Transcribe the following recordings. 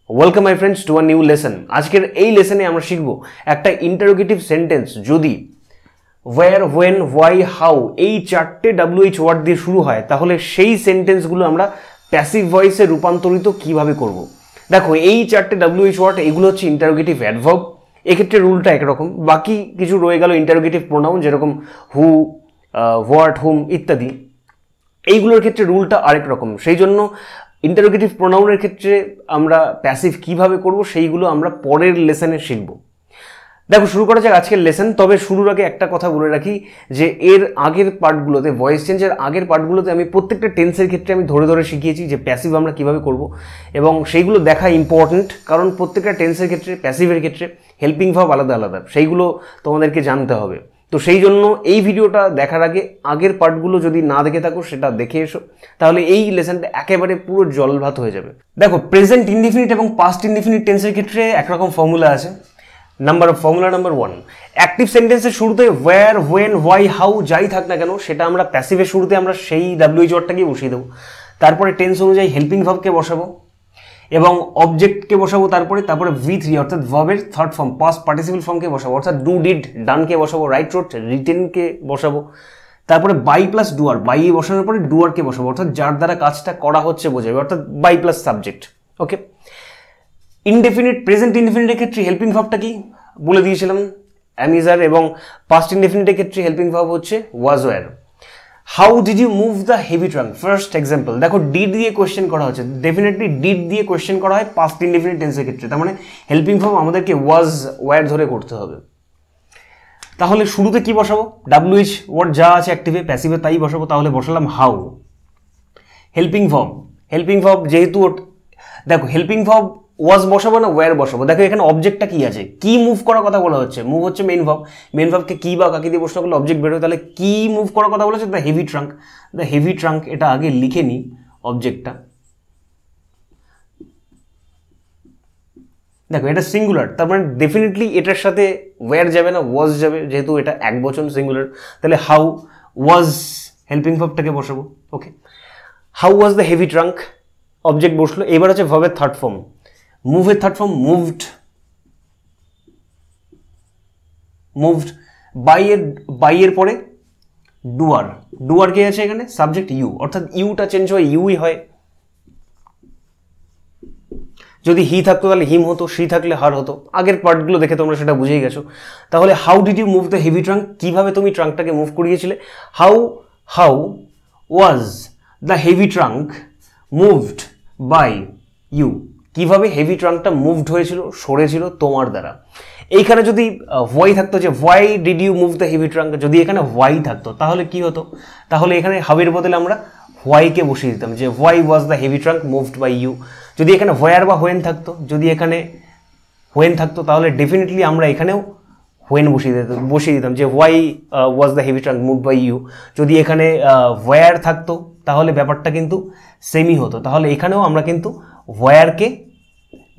Welcome my friends to a new lesson. আজকের এই লেসনে আমরা শিখব একটা ইন্টারোগেটিভ সেন্টেন্স যদি ওয়্যার, হোয়েন, হোয়াই, হাউ এই চারটে WH ওয়ার্ড দিয়ে শুরু হয় তাহলে সেই সেন্টেন্সগুলো আমরা প্যাসিভ ভয়েসে রূপান্তরিত কিভাবে করব। দেখো এই চারটে WH ওয়ার্ড এগুলো হচ্ছে ইন্টারোগেটিভ অ্যাডভার্ব। এক্ষেত্রে রুলটা একরকম, বাকি কিছু রয়ে গেল ইন্টারোগেটিভ প্রোনাউন যেরকম হু, হোয়াট, হুম ইত্যাদি। এইগুলোর ক্ষেত্রে রুলটা আরেক রকম। সেই জন্য ইন্টারোগেটিভ প্রোনাউনের ক্ষেত্রে আমরা প্যাসিভ কিভাবে করব সেইগুলো আমরা পরের লেসনে শিখব। দেখো শুরু করা যাক আজকের লেসন। তবে শুরুর আগে একটা কথা বলে রাখি যে এর আগের পার্টগুলোতে, ভয়েস চেঞ্জের আগের পার্টগুলোতে আমি প্রত্যেকটা টেন্সের ক্ষেত্রে আমি ধরে ধরে শিখিয়েছি যে প্যাসিভ আমরা কিভাবে করব, এবং সেইগুলো দেখা ইম্পর্টেন্ট, কারণ প্রত্যেকটা টেন্সের ক্ষেত্রে, প্যাসিভের ক্ষেত্রে হেল্পিং ভার্ব আলাদা আলাদা, সেইগুলো তোমাদেরকে জানতে হবে। তো সেই জন্য এই ভিডিওটা দেখার আগে আগের পার্টগুলো যদি না দেখে থাকো সেটা দেখে এসো, তাহলে এই লেসনটা একেবারে পুরো জলভাত হয়ে যাবে। দেখো প্রেজেন্ট ইনডিফিনিট এবং পাস্ট ইনডিফিনিট টেন্সের ক্ষেত্রে একরকম ফর্মুলা আছে। ফর্মুলা নাম্বার 1, অ্যাক্টিভ সেন্টেন্সের শুরুতে ওয়্যার, হোয়েন, হোয়াই, হাউ যাই থাক না কেন সেটা আমরা প্যাসিভের শুরুতে আমরা সেই WH ওয়ার্ডটাকে বসিয়ে দেবো। তারপরে টেন্স অনুযায়ী হেল্পিং ভার্বকে বসাবো এবং অবজেক্টকে বসাবো। তারপরে V3 অর্থাৎ ভার্বের থার্ড ফর্ম পাস্ট পার্টিসিপল ফর্মকে বসাবো, অর্থাৎ ডু, ডিড, ডানকে বসাবো, রাইট, রোট, রিটেনকে বসাবো। তারপরে বাই প্লাস ডুয়ার, বাই বসানোর পরে ডুয়ারকে বসাবো, অর্থাৎ যার দ্বারা কাজটা করা হচ্ছে বোঝাবে, অর্থাৎ by plus subject. Okay, indefinite, present ইনডেফিনিটের ক্ষেত্রে হেল্পিং ভার্বটা কি বলে দিয়েছিলাম, অ্যামিজার, এবং পাস্ট ইনডেফিনিটের ক্ষেত্রে হেল্পিং ভার্ব হচ্ছে was, were. How did you move the heavy trunk? First example, দেখো ডিড দিয়ে কোয়েশ্চেন করা হচ্ছে, ডেফিনেটলি ডিড দিয়ে কোয়েশ্চেন করা হয় পাস্ট ইনডেফিনিট টেন্সের ক্ষেত্রে, তার মানে হেল্পিং ভার্ব আমাদেরকে ওয়াজ, ওয়্যার ধরে করতে হবে। তাহলে শুরুতে কি বসাবো? WH ওয়ার্ড যা আছে অ্যাক্টিভে, প্যাসিভে তাই বসাবো। তাহলে বসালাম হাউ। হেল্পিং ভার্ব যেহেতু দেখো হেল্পিং ভার্ব ওয়াজ বসাবো না ওয়্যার বসাবো? দেখো এখানে অবজেক্টটা কি আছে, কি মুভ করার কথা বলা হচ্ছে। মুভ হচ্ছে মেইন ভার্বকে কি বা কাকে দিয়ে বসা করলে অবজেক্ট বেরোয়, তাহলে কি মুভ করার কথা বলেছে? The heavy trunk. এটা আগে লিখে নিই অবজেক্টটা। দেখো এটা সিঙ্গুলার, তার মানে ডেফিনেটলি এটার সাথে ওয়্যার যাবে না, ওয়াজ যাবে, যেহেতু এটা একবচন সিঙ্গুলার। তাহলে হাউ ওয়াজ হেল্পিং ভার্বটাকে বসাবো। Okay, how was the heavy trunk, object বসলো। এবার হচ্ছে ভার্বের থার্ড ফর্ম, মুভের থার্ড ফর্ম মুভড। বাইয়ের পরে ডুয়ার কে আছে এখানে? সাবজেক্ট ইউ, অর্থাৎ ইউটা চেঞ্জ হয় ইউই হয়। যদি হি থাকতো তাহলে হিম হতো, সি থাকলে হার হতো। আগের পার্টগুলো দেখে তোমরা সেটা বুঝেই গেছো। তাহলে how did you move the heavy trunk, কিভাবে তুমি ট্রাঙ্কটাকে মুভ করিয়েছিলে? How was the heavy trunk moved by you, কিভাবে হেভি ট্রাঙ্কটা মুভড হয়েছিল, সরেছিল তোমার দ্বারা। এইখানে যদি হোয়াই থাকতো, যে why did you move the heavy trunk, যদি এখানে হোয়াই থাকতো তাহলে কি হতো? তাহলে এখানে হাউয়ের বদলে আমরা হোয়াইকে বসিয়ে দিতাম, যে why was the heavy trunk moved by you. যদি এখানে হোয়ার বা হোয়েন থাকতো, তাহলে ডেফিনেটলি আমরা এখানেও হোয়েন বসিয়ে দিতাম, যে why was the heavy trunk moved by you. যদি এখানে হোয়ার থাকতো তাহলে ব্যাপারটা কিন্তু সেমই হতো, তাহলে এখানেও আমরা কিন্তু হোয়ারকে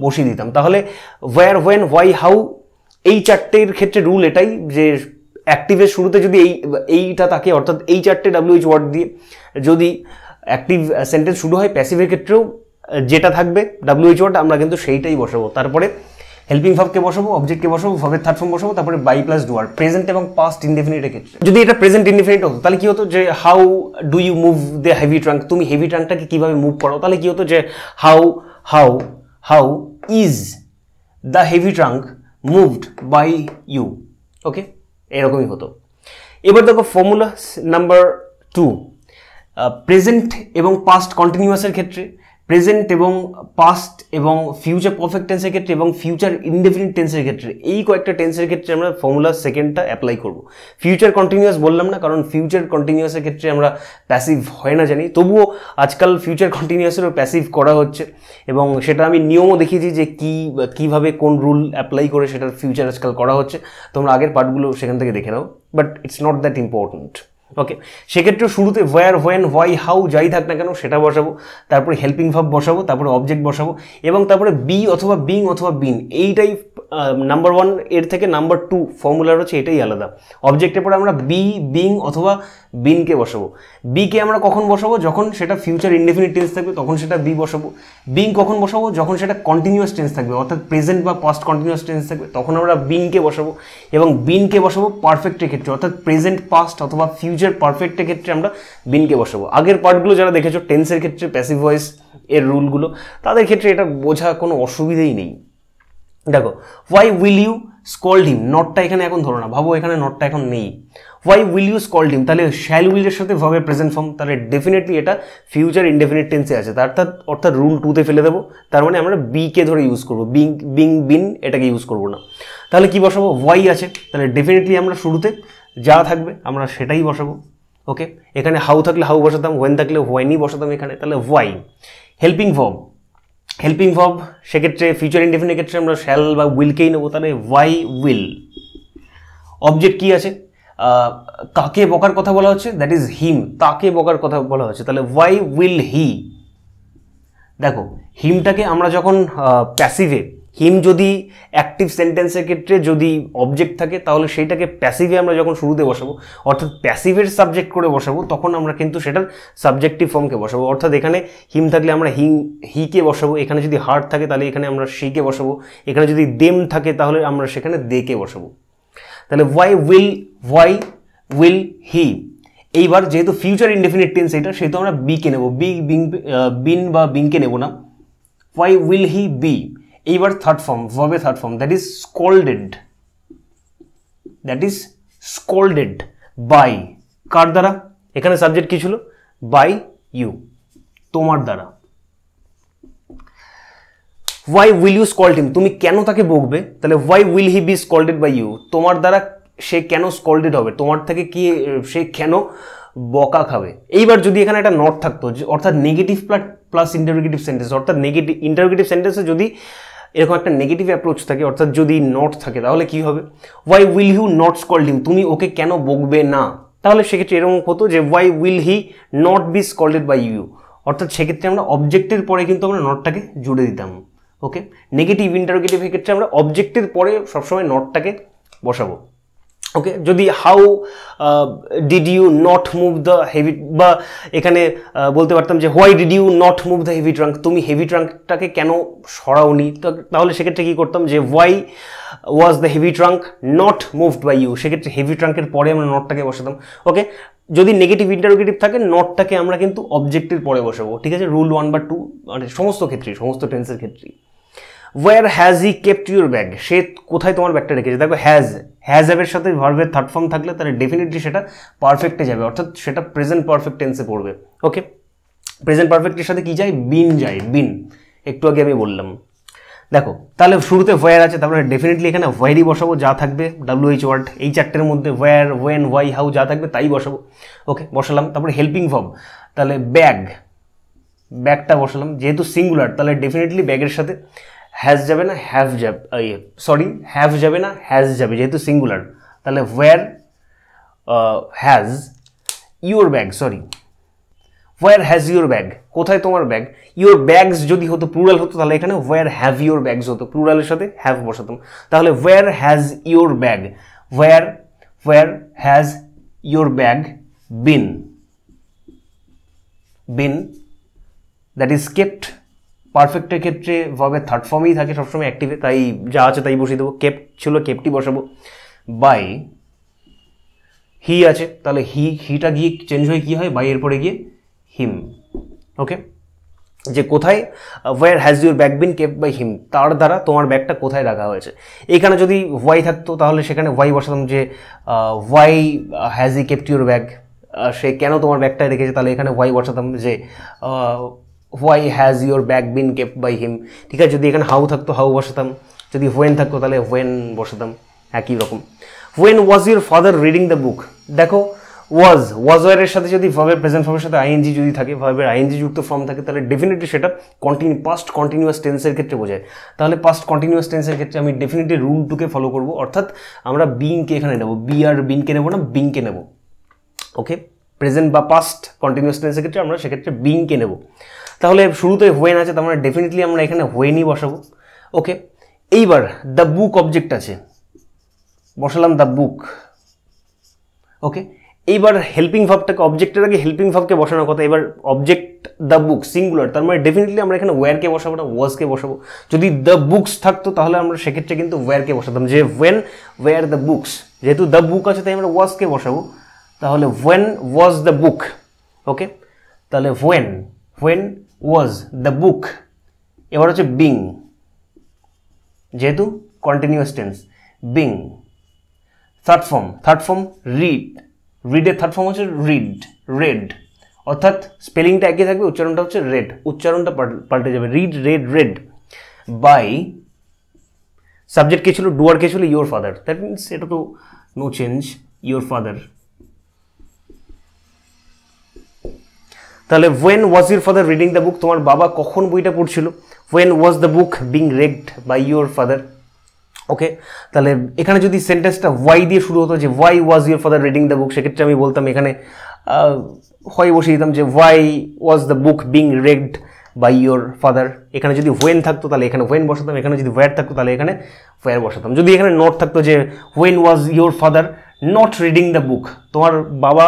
বসিয়ে দিতাম। তাহলে ওয়্যার, হোয়েন, হোয়াই, হাউ এই চারটের ক্ষেত্রে রুল এটাই, যে অ্যাক্টিভের শুরুতে যদি এইটা থাকে, অর্থাৎ এই চারটে WH ওয়ার্ড দিয়ে যদি অ্যাক্টিভ সেন্টেন্স শুরু হয়, প্যাসিভের ক্ষেত্রেও যেটা থাকবে WH ওয়ার্ড আমরা কিন্তু সেইটাই বসাবো। তারপরে হেল্পিং ভার্বকে বসাবো, অবজেক্টকে বসাবো, ভার্বের থার্ড ফর্ম বসাবো, তারপরে বাই প্লাস ডুয়ার। প্রেজেন্ট এবং পাস্ট ইনডেফিনিটের ক্ষেত্রে যদি এটা প্রেজেন্ট ইনডেফিনিট হতো তাহলে কি হতো? যে how do you move the heavy trunk, তুমি হেভি ট্রাঙ্কটাকে কিভাবে মুভ করো? তাহলে কি হতো? যে how is the heavy trunk moved by you. Okay, এরকমই হতো। এবার দেখো ফর্মুলা নাম্বার 2, প্রেজেন্ট এবং পাস্ট কন্টিনিউয়াসের ক্ষেত্রে, প্রেজেন্ট এবং পাস্ট এবং ফিউচার পারফেক্ট টেন্সের ক্ষেত্রে এবং ফিউচার ইনডেফিনিট টেন্সের ক্ষেত্রে, এই কয়েকটা টেন্সের ক্ষেত্রে আমরা ফর্মুলা সেকেন্ডটা অ্যাপ্লাই করব। ফিউচার কন্টিনিউয়াস বললাম না, কারণ ফিউচার কন্টিনিউয়াসের ক্ষেত্রে আমরা প্যাসিভ হয় না জানি, তবুও আজকাল ফিউচার কন্টিনিউয়াসেরও প্যাসিভ করা হচ্ছে, এবং সেটা আমি নিয়মও দেখিয়েছি যে কীভাবে কোন রুল অ্যাপ্লাই করে সেটার ফিউচার আজকাল করা হচ্ছে। তোমরা আগের পার্টগুলো সেখান থেকে দেখে নাও, but it's not that important. Okay, সেক্ষেত্রে শুরুতে ওয়্যার, হোয়েন, হোয়াই, হাউ যাই থাক না কেন সেটা বসাবো, তারপরে হেল্পিং ভার্ব বসাবো, তারপরে অবজেক্ট বসাবো, এবং তারপরে বি অথবা বিং অথবা বিন এইটাই নাম্বার 1 এর থেকে নাম্বার 2 ফর্মুলার হচ্ছে এটাই আলাদা। অবজেক্টের পরে আমরা বি, বিং অথবা বিনকে বসাবো। বিকে আমরা কখন বসাবো? যখন সেটা ফিউচার ইনডেফিনিট টেন্স থাকবে তখন সেটা বি বসাবো। বিং কখন বসাবো? যখন সেটা কন্টিনিউয়াস টেন্স থাকবে, অর্থাৎ প্রেজেন্ট বা পাস্ট কন্টিনিউয়াস টেন্স থাকবে তখন আমরা বিংকে বসাবো। এবং বিনকে বসাবো পারফেক্টের ক্ষেত্রে, অর্থাৎ প্রেজেন্ট, পাস্ট অথবা ফিউচার পারফেক্টের ক্ষেত্রে আমরা বিনকে বসাবো। আগের পার্টগুলো যারা দেখেছো টেন্সের ক্ষেত্রে প্যাসিভ ভয়েস এর রুলগুলো, তাদের ক্ষেত্রে এটা বোঝা কোনো অসুবিধাই নেই। দেখো, ওয়াই উইল ইউ স্কল্ড হিম, নটটা এখানে এখন ধরো না, ভাবো এখানে নটটা এখন নেই। ওয়াই উইল ইউ স্কল্ড হিম, তাহলে শ্যাল উইলের সাথে ভাবে প্রেজেন্ট ফর্ম, তাহলে ডেফিনেটলি এটা ফিউচার ইনডেফিনিট টেন্সে আছে, অর্থাৎ রুল 2তে ফেলে দেবো। তার মানে আমরা বিকে ধরে ইউজ করবো, বিন এটাকে ইউজ করবো না। তাহলে কি বসাবো? ওয়াই আছে, তাহলে ডেফিনেটলি আমরা শুরুতে যা থাকবে আমরা সেটাই বসাবো। ওকে, এখানে হাউ থাকলে হাউ বসাতাম, হোয়েন থাকলে হোয়েনই বসাতাম এখানে, তাহলে ওয়াই। হেল্পিং ভার্ব সেক্ষেত্রে ফিউচার ইনডেফিনিট ক্ষেত্রে আমরা শ্যাল বা উইলকেই নেবো, তাহলে ওয়াই উইল। অবজেক্ট কি আছে? কাকে বকার কথা বলা হচ্ছে? দ্যাট ইজ হিম, তাকে বকার কথা বলা হচ্ছে, তাহলে ওয়াই উইল হি। দেখো, হিমটাকে আমরা যখন প্যাসিভে, হিম যদি অ্যাক্টিভ সেন্টেন্সের ক্ষেত্রে যদি অবজেক্ট থাকে তাহলে সেইটাকে প্যাসিভে আমরা যখন শুরুতে বসাবো, অর্থাৎ প্যাসিভের সাবজেক্ট করে বসাবো, তখন আমরা কিন্তু সেটার সাবজেক্টিভ ফর্মকে বসাবো। অর্থাৎ এখানে হিম থাকলে আমরা হিকে বসাবো, এখানে যদি হার্ট থাকে তাহলে এখানে আমরা শিকে বসাবো, এখানে যদি দেম থাকে তাহলে আমরা সেখানে দেকে বসাবো। তাহলে ওয়াই উইল হি। এইবার যেহেতু ফিউচার ইনডেফিনিট টেন্স এটা, সেহেতু আমরা বিকে নেব, বিন বা বিংকে নেব না। Why will he be. এইবার থার্ড ফর্ম, ভার্বের third form, that is scolded by. কার দ্বারা? এখানে সাবজেক্ট কি ছিল? বাই ইউ, তোমার দ্বারা। Why will you scold him, তুমি কেন তাকে বকবে? তাহলে why will he be scolded by you, তোমার দ্বারা সে কেন স্কল্ডেড হবে, তোমার থেকে কি সে কেন বকা খাবে। এইবার যদি এখানে একটা নট থাকতো, অর্থাৎ নেগেটিভ প্লাস ইন্টারোগেটিভ সেন্টেন্স, অর্থাৎ ইন্টারোগেটিভ সেন্টেন্সে যদি এরকম একটা নেগেটিভ অ্যাপ্রোচ থাকে, অর্থাৎ যদি নট থাকে, তাহলে কি হবে? Why will you not scold him, তুমি ওকে কেন বকবে না। তাহলে সেক্ষেত্রে এরকম হতো যে why will he not be scolded by you, অর্থাৎ সেক্ষেত্রে আমরা অবজেক্টের পরে কিন্তু আমরা নটটাকে জুড়ে দিতাম। ওকে, নেগেটিভ ইন্টারোগেটিভের ক্ষেত্রে আমরা অবজেক্টের পরে সবসময় নটটাকে বসাবো। ওকে, যদি how did you not move the heavy, বা এখানে বলতে পারতাম যে why did you not move the heavy trunk, তুমি হেভি ট্রাঙ্কটাকে কেন সরাওনি, তাহলে সেক্ষেত্রে কী করতাম যে why was the heavy trunk not moved by you, সেক্ষেত্রে হেভি ট্রাঙ্কের পরে আমরা নটটাকে বসাতাম। ওকে, যদি নেগেটিভ ইন্টারোগেটিভ থাকে নটটাকে আমরা কিন্তু অবজেক্টের পরে বসাবো। ঠিক আছে, রুল 1 বা 2 মানে সমস্ত ক্ষেত্রেই, সমস্ত টেন্সের ক্ষেত্রেই। Where has he kept your bag, সে কোথায় তোমার ব্যাগটা রেখেছে। দেখো, হ্যাজের সাথে ভার্বের থার্ড ফর্ম থাকলে তাহলে ডেফিনেটলি সেটা পারফেক্টে যাবে, অর্থাৎ সেটা প্রেজেন্ট পারফেক্ট টেন্সে পড়বে। ওকে, প্রেজেন্ট পারফেক্টের সাথে কি যায়? বিন যায়, বিন, একটু আগে আমি বললাম। দেখো, তাহলে শুরুতে ওয়ার আছে, তারপরে ডেফিনেটলি এখানে ওয়ারই বসাবো, যা থাকবে WH ওয়ার্ড, এই চারটের মধ্যে ওয়ার, ওয়েন, ওয়াই, হাউ যা থাকবে তাই বসাবো। ওকে, বসালাম। তারপরে হেল্পিং ভার্ব, তাহলে ব্যাগটা বসালাম, যেহেতু সিঙ্গুলার তাহলে ডেফিনেটলি ব্যাগের সাথে হ্যাজ যাবে না, হ্যাভ যাবে না, হ্যাজ যাবে, যেহেতু সিঙ্গুলার। তাহলে where has your bag, where has your bag, কোথায় তোমার ব্যাগ। ইউর ব্যাগস যদি হতো প্লুরাল হতো তাহলে এখানে ওয়্যার হ্যাভ ইউর ব্যাগস হতো, প্লুরালের সাথে হ্যাভ বসাতাম। তাহলে where has your bag, where has your bag been, that is kept. পারফেক্টের ক্ষেত্রে ভাবে থার্ড ফর্মেই থাকে সবসময় অ্যাক্টিভে, তাই যা আছে তাই বসিয়ে দেবো। কেপ্ট ছিল, কেপ্টই বসাবো। বাই হি আছে, তাহলে হিটা গিয়ে চেঞ্জ হয়ে কী হয়? বাই এর পরে গিয়ে হিম। ওকে, যে কোথায়, where has your bag been kept by him, তার দ্বারা তোমার ব্যাগটা কোথায় রাখা হয়েছে। এখানে যদি ওয়াই থাকতো তাহলে সেখানে ওয়াই বসাতাম, যে why has he kept your bag, সে কেন তোমার ব্যাগটায় রেখেছে, তাহলে এখানে ওয়াই বসাতাম, যে why has your bag been kept by him. ঠিক আছে, যদি এখানে হাউ থাকতো হাউ বসাতাম, যদি হোয়েন থাকতো তাহলে হোয়েন বসাতাম, একই রকম। When was your father reading the বুক। দেখো, ওয়াজের সাথে যদি ভার্বের প্রেজেন্ট ফর্মের সাথে আইএনজি যদি থাকে, ভার্বের আইএনজি যুক্ত ফর্ম থাকে, তাহলে ডেফিনেটলি সেটা পাস্ট কন্টিনিউয়াস টেন্সের ক্ষেত্রে বোঝায়। তাহলে পাস্ট কন্টিনিউয়াস টেন্সের ক্ষেত্রে আমি ডেফিনেটলি রুল 2কে ফলো করবো, অর্থাৎ আমরা বিংকে এখানে নেবো, বি আর বিনকে নেবো না, বিংকে নেবো। ওকে, প্রেজেন্ট বা পাস্ট কন্টিনিউয়াস টেন্সের ক্ষেত্রে আমরা সেক্ষেত্রে বিংকে নেবো। তাহলে শুরুতে হোয়েন আছে, তার মানে ডেফিনেটলি আমরা এখানে হোয়েনই বসাবো। ওকে, এইবার দ্য বুক অবজেক্ট আছে, বসালাম দ্য বুক। ওকে, এইবার হেল্পিং ভার্বটাকে, অবজেক্টের আগে হেল্পিং ভার্বকে বসানোর কথা। এবার অবজেক্ট দ্য বুক সিঙ্গুলার, তার মানে ডেফিনেটলি আমরা এখানে ওয়্যারকে বসাবো না, ওয়াজকে বসাবো। যদি দ্য বুকস থাকতো তাহলে আমরা সেক্ষেত্রে কিন্তু ওয়্যারকে বসাতাম, যে ওয়েন ওয়্যার দ্য বুকস। যেহেতু দ্য বুক আছে তাই আমরা ওয়াজকে বসাবো, তাহলে ওয়েন ওয়াজ দ্য বুক। ওকে, তাহলে ওয়েন ওয়াজ দ্য বুক। এবার হচ্ছে বিং, যেহেতু continuous tense, being. Third form read, রিডের থার্ড ফর্ম হচ্ছে রেড, অর্থাৎ স্পেলিংটা একই থাকবে, উচ্চারণটা হচ্ছে রেড, উচ্চারণটা পাল্টে যাবে, রিড রেড। বাই, সাবজেক্ট কে ছিল, ডুয়ার কে ছিল, ইয়োর ফাদার, দ্যাট মিনস এটা তো নো চেঞ্জ, ইয়োর ফাদার। তাহলে when was your father reading the book, তোমার বাবা কখন বইটা পড়ছিল, when was the book being read by your father. Okay, তাহলে এখানে যদি সেন্টেন্সটা ওয়াই দিয়ে শুরু হতো, যে why was your father reading the book, সেক্ষেত্রে আমি বলতাম এখানে হয় বসিয়ে দিতাম যে why was the book being read by your father. এখানে যদি ওয়েন থাকতো তাহলে এখানে ওয়েন বসাতাম, এখানে যদি ওয়্যার থাকতো তাহলে এখানে ওয়্যার বসাতাম। যদি এখানে নট থাকতো যে when was your father not reading the book, তোমার বাবা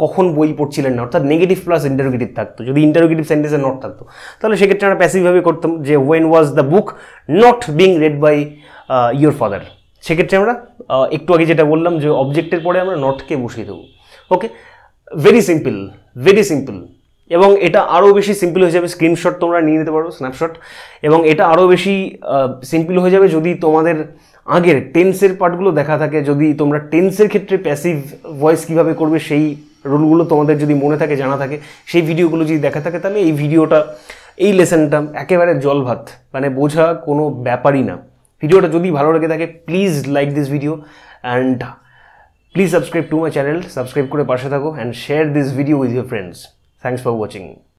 কখন বই পড়ছিলেন না, অর্থাৎ নেগেটিভ প্লাস ইন্টারোগেটিভ থাকতো। যদি ইন্টারোগেটিভ সেন্টেন্সে নট থাকতো তাহলে সেক্ষেত্রে আমরা প্যাসিভভাবে করতাম যে when was the book not being read by your father. সেক্ষেত্রে আমরা একটু আগে যেটা বললাম যে অবজেক্টের পরে আমরা নটকে বসিয়ে দেবো। ওকে, ভেরি সিম্পল। এবং এটা আরও বেশি সিম্পল হয়ে যাবে, স্ক্রিনশট তোমরা নিয়ে নিতে পারো, স্ন্যাপশট। এবং এটা আরও বেশি সিম্পল হয়ে যাবে যদি তোমাদের আগের টেন্সের পার্টগুলো দেখা থাকে, যদি তোমরা টেন্সের ক্ষেত্রে প্যাসিভ ভয়েস কীভাবে করবে সেই রুলগুলো তোমাদের যদি মনে থাকে, জানা থাকে, সেই ভিডিওগুলো যদি দেখা থাকে, তাহলে এই ভিডিওটা, এই লেসনটা একেবারে জল ভাত, মানে বোঝা কোনো ব্যাপারই না। ভিডিওটা যদি ভালো লেগে থাকে please like this video and please subscribe to my channel, subscribe করে পাশে থাকো and share this video with your friends. Thanks for watching.